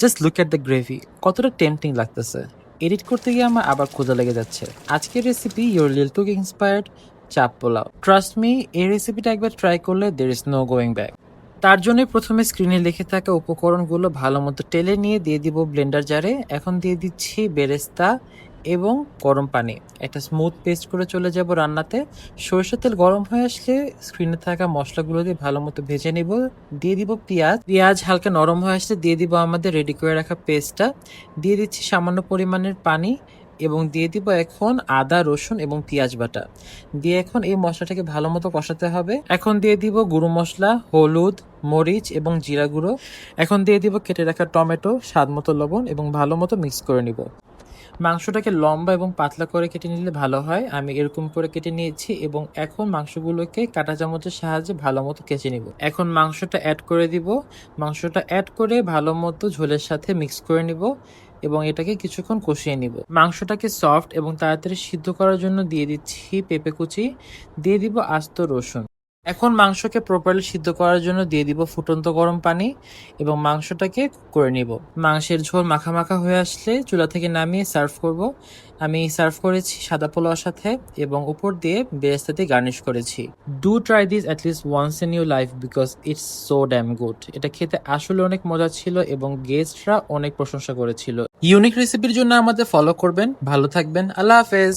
Just look at the gravy, কতটা tempting লাগতেছে। Edit করতে গিয়ে আমার আবার ক্ষুধা লেগে যাচ্ছে। আজকের recipe your lil cook inspired chaap pulao. Trust me, এই রেসিপিটা একবার ট্রাই করলে there is no going back. তার জন্য প্রথমে স্ক্রিনে লিখে থাকা উপকরণগুলো ভালো মতো টেলে নিয়ে দিয়ে দিব ব্লেন্ডার জারে। এখন দিয়ে দিচ্ছি বেরেস্তা এবং গরম পানি। একটা স্মুথ পেস্ট করে চলে যাব রান্নাতে। সরষের তেল গরম হয়ে আসলে স্ক্রিনে থাকা মশলাগুলো দিয়ে ভালো মতো ভেজে নিব। দিয়ে দিব পেঁয়াজ। পেঁয়াজ হালকা নরম হয়ে আসলে দিয়ে দিব আমাদের রেডি করে রাখা পেস্টটা। দিয়ে দিচ্ছি সামান্য পরিমাণের পানি এবং দিয়ে দিব এখন আদা, রসুন এবং পেঁয়াজ বাটা। দিয়ে এখন এই মশলাটাকে ভালো মতো কষাতে হবে। এখন দিয়ে দিব গুঁড়ো মশলা, হলুদ, মরিচ এবং জিরা গুঁড়ো। এখন দিয়ে দিব কেটে রাখা টমেটো, স্বাদ মতো লবণ এবং ভালো মতো মিক্স করে নিব। মাংসটাকে লম্বা এবং পাতলা করে কেটে নিলে ভালো হয়। আমি এরকম করে কেটে নিয়েছি এবং এখন মাংসগুলোকে কাঁটা চামচের সাহায্যে ভালো মতো কেচে নিব। এখন মাংসটা অ্যাড করে দিব। মাংসটা অ্যাড করে ভালো মতো ঝোলের সাথে মিক্স করে নিব এবং এটাকে কিছুক্ষণ কষিয়ে নিব। মাংসটাকে সফট এবং তাড়াতাড়ি সিদ্ধ করার জন্য দিয়ে দিচ্ছি পেঁপে কুচি, দিয়ে দিব আস্ত রসুন। এখন মাংসকে প্রপারলি সিদ্ধ করার জন্য দিয়ে দিব ফুটন্ত গরম পানি এবং মাংসটাকে কুক করে নিব। মাংসের ঝোল মাখা মাখা হয়ে আসলে চুলা থেকে নামিয়ে সার্ভ করব। আমি সার্ভ করেছি সাদা পোলাওর সাথে এবং উপর দিয়ে বেরেস্তা দিয়ে গার্নিশ করেছি। Do try this at least once in your life because it's so damn good. এটা খেতে আসলে অনেক মজা ছিল এবং গেস্টরা অনেক প্রশংসা করেছিল। ইউনিক রেসিপির জন্য আমাদের ফলো করবেন। ভালো থাকবেন। আল্লাহ হাফেজ।